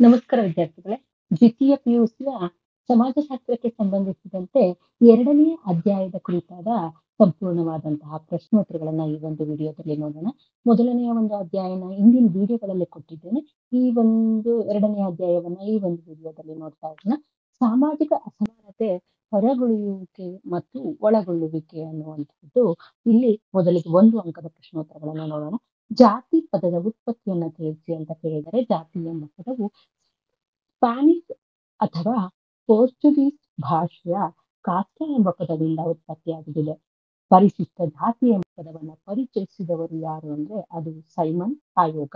ನಮಸ್ಕಾರ ವಿದ್ಯಾರ್ಥಿಗಳೇ. ದ್ವಿತೀಯ ಪಿಯುಸಿಯ ಸಮಾಜಶಾಸ್ತ್ರಕ್ಕೆ ಸಂಬಂಧಿಸಿದಂತೆ 2ನೇ ಅಧ್ಯಾಯದ ಕುರಿತಾದ ಸಂಪೂರ್ಣವಾದಂತಹ ಪ್ರಶ್ನೋತ್ತರಗಳನ್ನ ಈ ಒಂದು ವಿಡಿಯೋದಲ್ಲಿ ನೋಡೋಣ. ಮೊದಲನೆಯ ಒಂದು ಅಧ್ಯಾಯನ ಹಿಂದಿನ ವಿಡಿಯೋಗಳಲ್ಲಿ ಕೊಟ್ಟಿದ್ದೇನೆ. ಈ ಒಂದು 2ನೇ ಅಧ್ಯಾಯವನ್ನ ಈ ಒಂದು ವಿಡಿಯೋದಲ್ಲಿ ನೋಡ್ತಾ ಇರೋಣ. ಸಾಮಾಜಿಕ ಅಸಮಾನತೆ ಹೊರಗುಳಿಯುವಿಕೆ ಮತ್ತು ಒಳಗೊಳ್ಳುವಿಕೆ ಅನ್ನುವಂಥದ್ದು ಇಲ್ಲಿ ಮೊದಲಿಗೆ 1 ಅಂಕದ ಪ್ರಶ್ನೋತ್ತರಗಳನ್ನ ನೋಡೋಣ. ಜಾತಿ ಪದದ ಉತ್ಪತ್ತಿಯನ್ನ ತಿಳಿಸಿ ಅಂತ ಕೇಳಿದರೆ, ಜಾತಿ ಎಂಬ ಪದವು ಸ್ಪ್ಯಾನಿಷ್ ಅಥವಾ ಪೋರ್ಚುಗೀಸ್ ಭಾಷೆಯ ಕಾಸ್ಟಾ ಎಂಬ ಪದದಿಂದ ಉತ್ಪತ್ತಿಯಾಗಿದೆ. ಪರಿಶಿಷ್ಟ ಜಾತಿ ಎಂಬ ಪದವನ್ನು ಪರಿಚಯಿಸಿದವರು ಯಾರು ಅಂದ್ರೆ ಅದು ಸೈಮನ್ ಆಯೋಗ.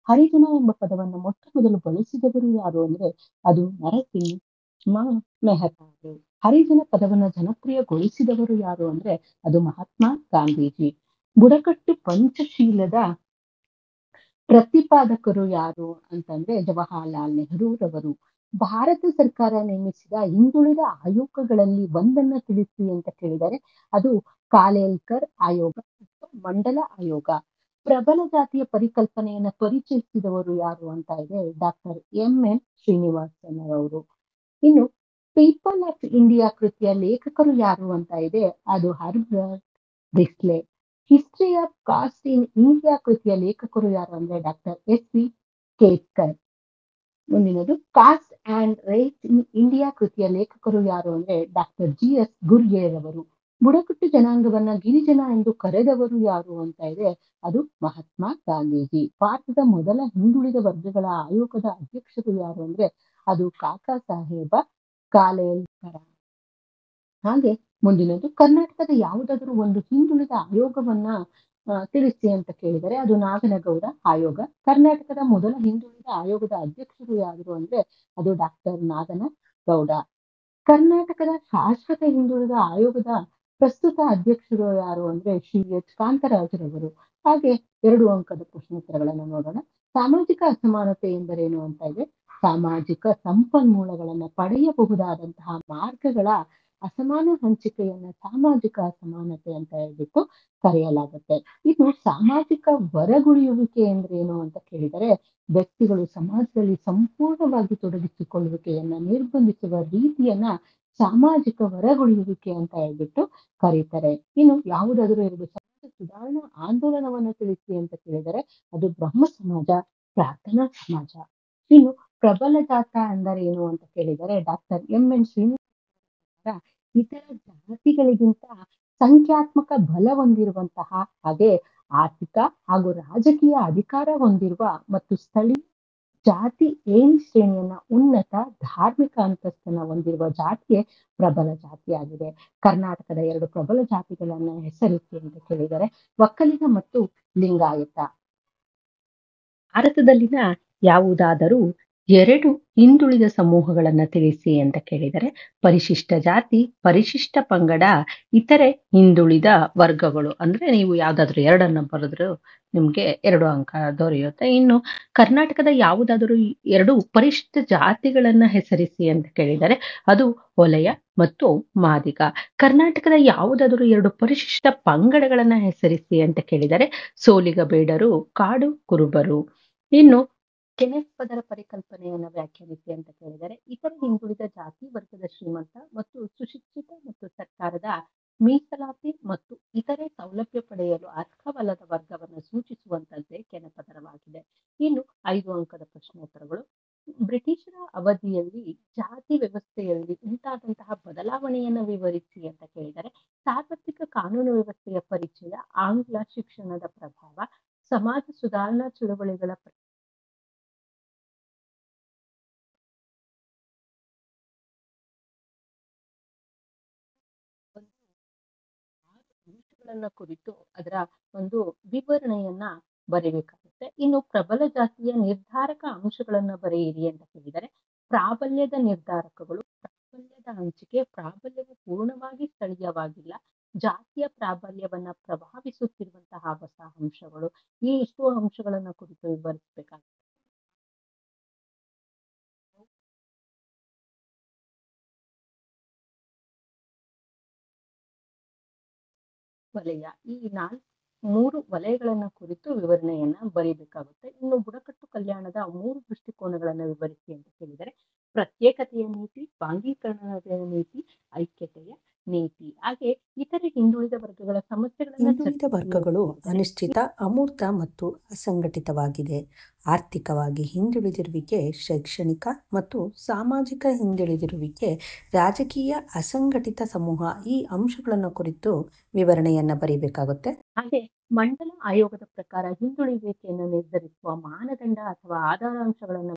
ಹರಿಜನ ಎಂಬ ಪದವನ್ನು ಮೊಟ್ಟ ಮೊದಲು ಬಳಸಿದವರು ಯಾರು ಅಂದ್ರೆ ಅದು ನರಸಿಂಹ ಮೆಹತಾ. ಹರಿಜನ ಪದವನ್ನು ಜನಪ್ರಿಯಗೊಳಿಸಿದವರು ಯಾರು ಅಂದ್ರೆ ಅದು ಮಹಾತ್ಮ ಗಾಂಧೀಜಿ. ಬುಡಕಟ್ಟು ಪಂಚಶೀಲದ ಪ್ರತಿಪಾದಕರು ಯಾರು ಅಂತಂದ್ರೆ ಜವಾಹರಲಾಲ್ ನೆಹರೂರವರು. ಭಾರತ ಸರ್ಕಾರ ನೇಮಿಸಿದ ಹಿಂದುಳಿದ ಆಯೋಗಗಳಲ್ಲಿ ಒಂದನ್ನ ತಿಳಿಸಿ ಅಂತ ಕೇಳಿದರೆ ಅದು ಕಾಲೇಲ್ಕರ್ ಆಯೋಗ ಮತ್ತು ಮಂಡಲ ಆಯೋಗ. ಪ್ರಬಲ ಜಾತಿಯ ಪರಿಕಲ್ಪನೆಯನ್ನ ಪರಿಚಯಿಸಿದವರು ಯಾರು ಅಂತ ಇದೆ ಡಾಕ್ಟರ್ ಎಂ.ಎನ್. ಶ್ರೀನಿವಾಸನ್ ಅವರು. ಇನ್ನು ಪೀಪಲ್ ಆಫ್ ಇಂಡಿಯಾ ಕೃತಿಯ ಲೇಖಕರು ಯಾರು ಅಂತ ಇದೆ ಅದು Herbert Risley. History of caste in India ಕೃತಿಯ ಲೇಖಕರು ಯಾರು ಅಂದ್ರೆ ಡಾಕ್ಟರ್ ಎಸ್.ವಿ. ಕೇತ್ಕರ್. ಮುಂದಿನದು caste and race in India ಕೃತಿಯ ಲೇಖಕರು ಯಾರು ಅಂದ್ರೆ ಡಾಕ್ಟರ್ ಜಿ.ಎಸ್. ಗುರ್ಜೇರವರು. ಬುಡಕಟ್ಟು ಜನಾಂಗವನ್ನ ಗಿರಿಜನ ಎಂದು ಕರೆದವರು ಯಾರು ಅಂತ ಇದೆ ಅದು ಮಹಾತ್ಮ ಗಾಂಧೀಜಿ. ಭಾರತದ ಮೊದಲ ಹಿಂದುಳಿದ ವರ್ಗಗಳ ಆಯೋಗದ ಅಧ್ಯಕ್ಷರು ಯಾರು ಅಂದ್ರೆ ಅದು ಕಾಕಾ ಸಾಹೇಬ ಕಾಲೇಲ್ಕರ. ಹಾಗೆ ಮುಂದಿನದು ಕರ್ನಾಟಕದ ಯಾವುದಾದರೂ ಒಂದು ಹಿಂದುಳಿದ ಆಯೋಗವನ್ನ ತಿಳಿಸಿ ಅಂತ ಕೇಳಿದರೆ ಅದು ನಾಗನಗೌಡ ಆಯೋಗ. ಕರ್ನಾಟಕದ ಮೊದಲ ಹಿಂದುಳಿದ ಆಯೋಗದ ಅಧ್ಯಕ್ಷರು ಯಾರು ಅಂದ್ರೆ ಅದು ಡಾಕ್ಟರ್ ನಾಗನಗೌಡ. ಕರ್ನಾಟಕದ ಶಾಶ್ವತ ಹಿಂದುಳಿದ ಆಯೋಗದ ಪ್ರಸ್ತುತ ಅಧ್ಯಕ್ಷರು ಯಾರು ಅಂದ್ರೆ ಶ್ರೀ ಎಚ್ ಕಾಂತರಾಜರವರು. ಹಾಗೆ 2 ಅಂಕದ ಪ್ರಶ್ನೋತ್ತರಗಳನ್ನು ನೋಡೋಣ. ಸಾಮಾಜಿಕ ಅಸಮಾನತೆ ಎಂದರೇನು ಅಂತ ಇದೆ. ಸಾಮಾಜಿಕ ಸಂಪನ್ಮೂಲಗಳನ್ನ ಪಡೆಯಬಹುದಾದಂತಹ ಮಾರ್ಗಗಳ ಅಸಮಾನ ಹಂಚಿಕೆಯನ್ನ ಸಾಮಾಜಿಕ ಅಸಮಾನತೆ ಅಂತ ಹೇಳ್ಬಿಟ್ಟು ಕರೆಯಲಾಗುತ್ತೆ. ಇದು ಸಾಮಾಜಿಕ ಹೊರಗುಳಿಯುವಿಕೆ ಎಂದ್ರೇನು ಅಂತ ಕೇಳಿದರೆ ವ್ಯಕ್ತಿಗಳು ಸಮಾಜದಲ್ಲಿ ಸಂಪೂರ್ಣವಾಗಿ ತೊಡಗಿಸಿಕೊಳ್ಳುವಿಕೆಯನ್ನ ನಿರ್ಬಂಧಿಸುವ ರೀತಿಯನ್ನ ಸಾಮಾಜಿಕ ಹೊರಗುಳಿಯುವಿಕೆ ಅಂತ ಹೇಳ್ಬಿಟ್ಟು ಕರೀತಾರೆ. ಇನ್ನು ಯಾವುದಾದರೂ 2 ಸಮಾಜ ಸುಧಾರಣಾ ಆಂದೋಲನವನ್ನು ತಿಳಿಸಿ ಅಂತ ಕೇಳಿದರೆ ಅದು ಬ್ರಹ್ಮ ಸಮಾಜ, ಪ್ರಾರ್ಥನಾ ಸಮಾಜ. ಇನ್ನು ಪ್ರಬಲ ಜಾತ ಎಂದರೇನು ಅಂತ ಕೇಳಿದರೆ ಡಾಕ್ಟರ್ ಎಂ.ಎನ್. ಶ್ರೀನಿವಾಸ ಇತರ ಜಾತಿಗಳಿಗಿಂತ ಸಂಖ್ಯಾತ್ಮಕ ಬಲ ಹೊಂದಿರುವಂತಹ ಹಾಗೆ ಆರ್ಥಿಕ ಹಾಗೂ ರಾಜಕೀಯ ಅಧಿಕಾರ ಹೊಂದಿರುವ ಮತ್ತು ಸ್ಥಳೀಯ ಜಾತಿ ಶ್ರೇಣಿಯನ್ನ ಉನ್ನತ ಧಾರ್ಮಿಕ ಅಂತಸ್ತನ್ನ ಹೊಂದಿರುವ ಜಾತಿಯೇ ಪ್ರಬಲ ಜಾತಿಯಾಗಿದೆ. ಕರ್ನಾಟಕದ 2 ಪ್ರಬಲ ಜಾತಿಗಳನ್ನ ಹೆಸರಿಸಿ ಅಂತ ಕೇಳಿದರೆ ಒಕ್ಕಲಿಗ ಮತ್ತು ಲಿಂಗಾಯತ. ಭಾರತದಲ್ಲಿನ ಯಾವುದಾದರೂ 2 ಹಿಂದುಳಿದ ಸಮೂಹಗಳನ್ನ ತಿಳಿಸಿ ಅಂತ ಕೇಳಿದರೆ ಪರಿಶಿಷ್ಟ ಜಾತಿ, ಪರಿಶಿಷ್ಟ ಪಂಗಡ, ಇತರೆ ಹಿಂದುಳಿದ ವರ್ಗಗಳು. ಅಂದ್ರೆ ನೀವು ಯಾವ್ದಾದ್ರು 2 ಬರೆದ್ರು ನಿಮ್ಗೆ 2 ಅಂಕ ದೊರೆಯುತ್ತೆ. ಇನ್ನು ಕರ್ನಾಟಕದ ಯಾವುದಾದರೂ 2 ಪರಿಶಿಷ್ಟ ಜಾತಿಗಳನ್ನ ಹೆಸರಿಸಿ ಅಂತ ಕೇಳಿದರೆ ಅದು ಹೊಲೆಯ ಮತ್ತು ಮಾದಿಗ. ಕರ್ನಾಟಕದ ಯಾವುದಾದರೂ 2 ಪರಿಶಿಷ್ಟ ಪಂಗಡಗಳನ್ನ ಹೆಸರಿಸಿ ಅಂತ ಕೇಳಿದರೆ ಸೋಲಿಗ ಬೇಡರು, ಕಾಡು ಕುರುಬರು. ಇನ್ನು ಕೆನೆಫ್ ಪದರ ಪರಿಕಲ್ಪನೆಯನ್ನು ವ್ಯಾಖ್ಯಾನಿಸಿ ಅಂತ ಕೇಳಿದರೆ ಇತರ ಹಿಂದುಳಿದ ಜಾತಿ ವರ್ಗದ ಶ್ರೀಮಂತ ಮತ್ತು ಸುಶಿಕ್ಷಿತ ಮತ್ತು ಸರ್ಕಾರದ ಮೀಸಲಾತಿ ಮತ್ತು ಇತರೆ ಸೌಲಭ್ಯ ಪಡೆಯಲು ಅರ್ಹವಲ್ಲದ ವರ್ಗವನ್ನು ಸೂಚಿಸುವಂತದ್ದೇ ಕೆನೆಪದರವಾಗಿದೆ. ಇನ್ನು 5 ಅಂಕದ ಪ್ರಶ್ನೋತ್ತರಗಳು. ಬ್ರಿಟಿಷರ ಅವಧಿಯಲ್ಲಿ ಜಾತಿ ವ್ಯವಸ್ಥೆಯಲ್ಲಿ ಉಂಟಾದಂತಹ ಬದಲಾವಣೆಯನ್ನು ವಿವರಿಸಿ ಅಂತ ಕೇಳಿದರೆ ಸಾರ್ವತ್ರಿಕ ಕಾನೂನು ವ್ಯವಸ್ಥೆಯ ಪರಿಚಯ, ಆಂಗ್ಲ ಶಿಕ್ಷಣದ ಪ್ರಭಾವ, ಸಮಾಜ ಸುಧಾರಣಾ ಚಳವಳಿಗಳ ಅಂಶಗಳನ್ನ ಕುರಿತು ಅದರ ಒಂದು ವಿವರಣೆಯನ್ನ ಬರೀಬೇಕಾಗುತ್ತೆ. ಇನ್ನು ಪ್ರಬಲ ಜಾತಿಯ ನಿರ್ಧಾರಕ ಅಂಶಗಳನ್ನ ಬರೆಯಿರಿ ಅಂತ ಹೇಳಿದರೆ ಪ್ರಾಬಲ್ಯದ ನಿರ್ಧಾರಕಗಳು, ಪ್ರಾಬಲ್ಯದ ಹಂಚಿಕೆ, ಪ್ರಾಬಲ್ಯವು ಪೂರ್ಣವಾಗಿ ಸ್ಥಳೀಯವಾಗಿಲ್ಲ, ಜಾತಿಯ ಪ್ರಾಬಲ್ಯವನ್ನ ಪ್ರಭಾವಿಸುತ್ತಿರುವಂತಹ ಹೊಸ ಅಂಶಗಳು. ಈ ಇಷ್ಟು ಅಂಶಗಳನ್ನ ಕುರಿತು ವಿವರಿಸಬೇಕಾಗುತ್ತೆ. ವಲಯ ಈ 4 3 ವಲಯಗಳನ್ನ ಕುರಿತು ವಿವರಣೆಯನ್ನ ಬರೀಬೇಕಾಗುತ್ತೆ. ಇನ್ನು ಬುಡಕಟ್ಟು ಕಲ್ಯಾಣದ 3 ದೃಷ್ಟಿಕೋನಗಳನ್ನ ವಿವರಿಸಿ ಅಂತ ಕೇಳಿದರೆ, ಪ್ರತ್ಯೇಕತೆಯ ನೀತಿ, ಬಾಂಧೀಕರಣದ ನೀತಿ, ಐಕ್ಯತೆಯ ನೀತಿ. ಹಾಗೆ ಇತರೆ ಹಿಂದುಳಿದ ವರ್ಗಗಳ ಸಮಸ್ಯೆಗಳನ್ನ ಹಿಂದುಳಿದ ವರ್ಗಗಳು ಚರ್ಚಿಸಿ ಅನಿಶ್ಚಿತ, ಅಮೂರ್ತ ಮತ್ತು ಅಸಂಘಟಿತವಾಗಿದೆ. ಆರ್ಥಿಕವಾಗಿ ಹಿಂದುಳಿದಿರುವಿಕೆ, ಶೈಕ್ಷಣಿಕ ಮತ್ತು ಸಾಮಾಜಿಕ ಹಿಂದುಳಿದಿರುವಿಕೆ, ರಾಜಕೀಯ ಅಸಂಘಟಿತ ಸಮೂಹ ಈ ಅಂಶಗಳನ್ನು ಕುರಿತು ವಿವರಣೆಯನ್ನ ಬರೀಬೇಕಾಗುತ್ತೆ. ಹಾಗೆ ಮಂಡಲ ಆಯೋಗದ ಪ್ರಕಾರ ಹಿಂದುಳಿಯುವಿಕೆಯನ್ನು ನಿರ್ಧರಿಸುವ ಮಾನದಂಡ ಅಥವಾ ಆಧಾರಾಂಶಗಳನ್ನು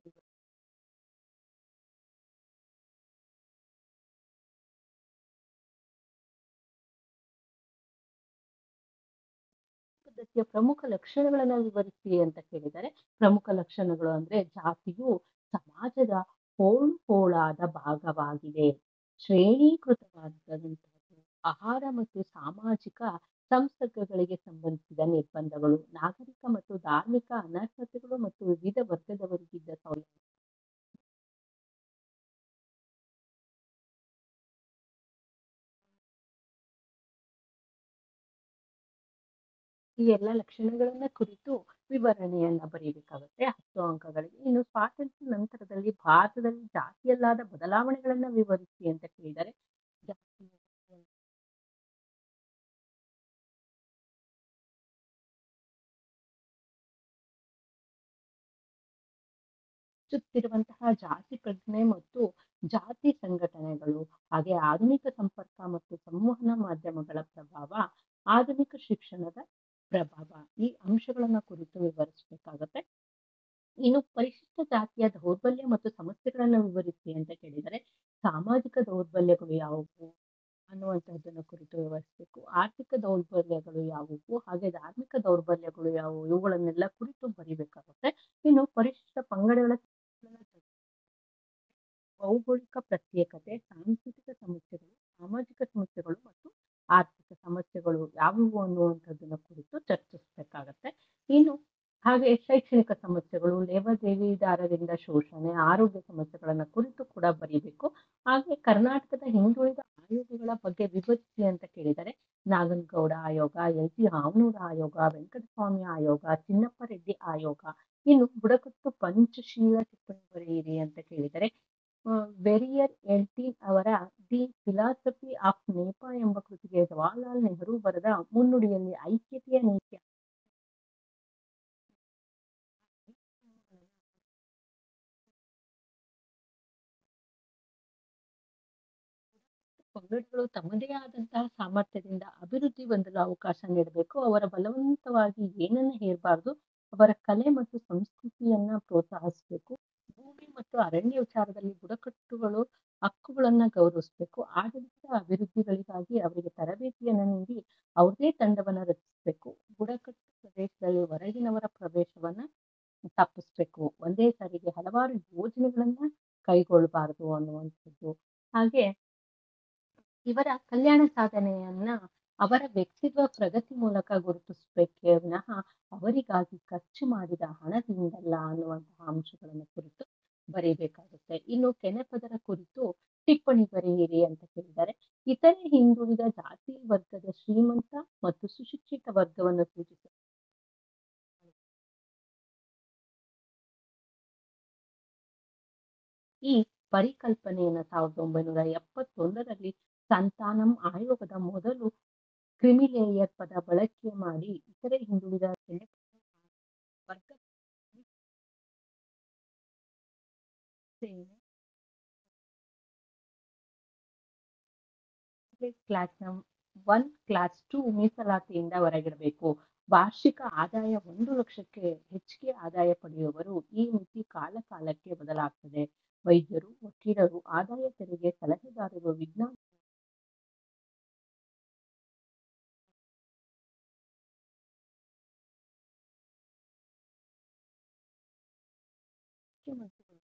ಪದ್ಧತಿಯ ಪ್ರಮುಖ ಲಕ್ಷಣಗಳನ್ನ ವಿವರಿಸಿ ಅಂತ ಕೇಳಿದರೆ, ಪ್ರಮುಖ ಲಕ್ಷಣಗಳು ಅಂದ್ರೆ ಜಾತಿಯು ಸಮಾಜದ ಹೋಳಾದ ಭಾಗವಾಗಿದೆ, ಶ್ರೇಣೀಕೃತವಾದಂತಹದ್ದು, ಆಹಾರ ಮತ್ತು ಸಾಮಾಜಿಕ ಸಂಸರ್ಗಗಳಿಗೆ ಸಂಬಂಧಿಸಿದ ನಿರ್ಬಂಧಗಳು, ನಾಗರಿಕ ಮತ್ತು ಧಾರ್ಮಿಕ ಅನರ್ಹತೆಗಳು ಮತ್ತು ವಿವಿಧ ವರ್ಗದವರಿಗಿದ್ದ ಸೌಲಭ್ಯ. ಈ ಎಲ್ಲ ಲಕ್ಷಣಗಳನ್ನ ಕುರಿತು ವಿವರಣೆಯನ್ನ ಬರೀಬೇಕಾಗುತ್ತೆ 10 ಅಂಕಗಳಿಗೆ. ಇನ್ನು ಸ್ವಾತಂತ್ರ್ಯ ನಂತರದಲ್ಲಿ ಭಾರತದಲ್ಲಿ ಜಾತಿಯಲ್ಲಾದ ಬದಲಾವಣೆಗಳನ್ನ ವಿವರಿಸಿ ಅಂತ ಕೇಳಿದರೆ, ಜಾತಿ ಹೆಚ್ಚುತ್ತಿರುವಂತಹ ಜಾತಿ ಪ್ರಜ್ಞೆ ಮತ್ತು ಜಾತಿ ಸಂಘಟನೆಗಳು, ಹಾಗೆ ಆಧುನಿಕ ಸಂಪರ್ಕ ಮತ್ತು ಸಂವಹನ ಮಾಧ್ಯಮಗಳ ಪ್ರಭಾವ, ಆಧುನಿಕ ಶಿಕ್ಷಣದ ಪ್ರಭಾವ ಈ ಅಂಶಗಳನ್ನ ಕುರಿತು ವಿವರಿಸಬೇಕಾಗತ್ತೆ. ಇನ್ನು ಪರಿಶಿಷ್ಟ ಜಾತಿಯ ದೌರ್ಬಲ್ಯ ಮತ್ತು ಸಮಸ್ಯೆಗಳನ್ನ ವಿವರಿಸಿ ಅಂತ ಕೇಳಿದರೆ, ಸಾಮಾಜಿಕ ದೌರ್ಬಲ್ಯಗಳು ಯಾವುವು ಅನ್ನುವಂತಹದ್ದನ್ನು ಕುರಿತು ವಿವರಿಸಬೇಕು. ಆರ್ಥಿಕ ದೌರ್ಬಲ್ಯಗಳು ಯಾವುವು, ಹಾಗೆ ಧಾರ್ಮಿಕ ದೌರ್ಬಲ್ಯಗಳು ಯಾವುವು ಇವುಗಳನ್ನೆಲ್ಲ ಕುರಿತು ಬರಿಬೇಕಾಗುತ್ತೆ. ಇನ್ನು ಪರಿಶಿಷ್ಟ ಪಂಗಡಗಳ ಭೌಗೋಳಿಕ ಪ್ರತ್ಯೇಕತೆ, ಸಾಂಸ್ಕೃತಿಕ ಸಮಸ್ಯೆಗಳು, ಸಾಮಾಜಿಕ ಸಮಸ್ಯೆಗಳು ಮತ್ತು ಆರ್ಥಿಕ ಸಮಸ್ಯೆಗಳು ಯಾವುವು ಅನ್ನುವಂಥದ್ದನ್ನ ಕುರಿತು ಚರ್ಚಿಸಬೇಕಾಗತ್ತೆ. ಇನ್ನು ಹಾಗೆ ಶೈಕ್ಷಣಿಕ ಸಮಸ್ಯೆಗಳು, ಲೇವಾದೇವಿದಾರರಿಂದ ಶೋಷಣೆ, ಆರೋಗ್ಯ ಸಮಸ್ಯೆಗಳನ್ನ ಕುರಿತು ಕೂಡ ಬರೀಬೇಕು. ಹಾಗೆ ಕರ್ನಾಟಕದ ಹಿಂದುಳಿದ ಆಯೋಗಗಳ ಬಗ್ಗೆ ವಿವರಿಸಿ ಅಂತ ಕೇಳಿದರೆ, ನಾಗನಗೌಡ ಆಯೋಗ, ಎಲ್.ಜಿ. ಹಾವನೂರ ಆಯೋಗ, ವೆಂಕಟಸ್ವಾಮಿ ಆಯೋಗ, ಚಿನ್ನಪ್ಪ ರೆಡ್ಡಿ ಆಯೋಗ. ಇನ್ನು ಬುಡಕಟ್ಟು ಪಂಚಶೀಲ ಟಿಪ್ಪಣಿ ಬರೆಯಿರಿ ಅಂತ ಕೇಳಿದರೆ, ವೆರಿಯರ್ ಎಲ್ಟೀನ್ ಅವರ ದಿ ಫಿಲಾಸಫಿ ಆಫ್ ನೇಪಾ ಎಂಬ ಕೃತಿಗೆ ಜವಾಹರ್ಲಾಲ್ ನೆಹರು ಬರೆದ ಮುನ್ನುಡಿಯಲ್ಲಿ ಐಕ್ಯತೆಯ ನೀತಿ ಪಂಗಡಗಳು ತಮ್ಮದೇ ಆದಂತಹ ಸಾಮರ್ಥ್ಯದಿಂದ ಅಭಿವೃದ್ಧಿ ಹೊಂದಲು ಅವಕಾಶ ನೀಡಬೇಕು. ಅವರ ಬಲವಂತವಾಗಿ ಏನನ್ನ ಹೇರಬಾರದು. ಅವರ ಕಲೆ ಮತ್ತು ಸಂಸ್ಕೃತಿಯನ್ನ ಪ್ರೋತ್ಸಾಹಿಸಬೇಕು. ಭೂಮಿ ಮತ್ತು ಅರಣ್ಯ ವಿಚಾರದಲ್ಲಿ ಬುಡಕಟ್ಟುಗಳು ಹಕ್ಕುಗಳನ್ನ ಗೌರವಿಸಬೇಕು. ಆಡಳಿತದ ಅಭಿವೃದ್ಧಿಗಳಿಗಾಗಿ ಅವರಿಗೆ ತರಬೇತಿಯನ್ನ ನೀಡಿ ಅವ್ರದೇ ತಂಡವನ್ನ ರಚಿಸಬೇಕು. ಬುಡಕಟ್ಟು ಪ್ರದೇಶದಲ್ಲಿ ಹೊರಗಿನವರ ಪ್ರವೇಶವನ್ನ ತಪ್ಪಿಸ್ಬೇಕು. ಒಂದೇ ಸಾರಿಗೆ ಹಲವಾರು ಯೋಜನೆಗಳನ್ನ ಕೈಗೊಳ್ಳಬಾರದು ಅನ್ನುವಂಥದ್ದು. ಹಾಗೆ ಇವರ ಕಲ್ಯಾಣ ಸಾಧನೆಯನ್ನ ಅವರ ವ್ಯಕ್ತಿತ್ವ ಪ್ರಗತಿ ಮೂಲಕ ಗುರುತಿಸಬೇಕೇ ವಿನಃ ಅವರಿಗಾಗಿ ಖರ್ಚು ಮಾಡಿದ ಹಣದಿಂದಲ್ಲ ಅನ್ನುವಂತಹ ಅಂಶಗಳನ್ನು ಕುರಿತು ಬರೀಬೇಕಾಗುತ್ತೆ. ಇನ್ನು ಕೆನೆಪದರ ಕುರಿತು ಟಿಪ್ಪಣಿ ಬರೆಯಿರಿ ಅಂತ ಕೇಳಿದರೆ, ಇತರೆ ಹಿಂದುಳಿದ ಜಾತಿ ವರ್ಗದ ಶ್ರೀಮಂತ ಮತ್ತು ಸುಶಿಕ್ಷಿತ ವರ್ಗವನ್ನು ಸೂಚಿಸುವ ಈ ಪರಿಕಲ್ಪನೆಯನ್ನ 1971ರಲ್ಲಿ ಸಂತಾನಂ ಆಯೋಗದ ಮೊದಲು ಕ್ರಿಮಿಲೇಯರ್ ಪದ ಬಳಕೆ ಮಾಡಿ ಇತರೆ ಹಿಂದುಳಿದ ವರ್ಗ ಕ್ಲಾಸ್ 1 ಕ್ಲಾಸ್ 2 ಮೀಸಲಾತಿಯಿಂದ ಹೊರಗಿಡಬೇಕು. ವಾರ್ಷಿಕ ಆದಾಯ 1 ಲಕ್ಷಕ್ಕೆ ಹೆಚ್ಚಿಗೆ ಆದಾಯ ಪಡೆಯುವವರು ಈ ಮಿತಿ ಕಾಲಕಾಲಕ್ಕೆ ಬದಲಾಗ್ತದೆ. ವೈದ್ಯರು, ವಕೀಲರು, ಆದಾಯ ತೆರಿಗೆ ಸಲಹೆಗಾರರು, ವಿಜ್ಞಾನ ಮುಖ್ಯಮಂತ್ರಿಗಳು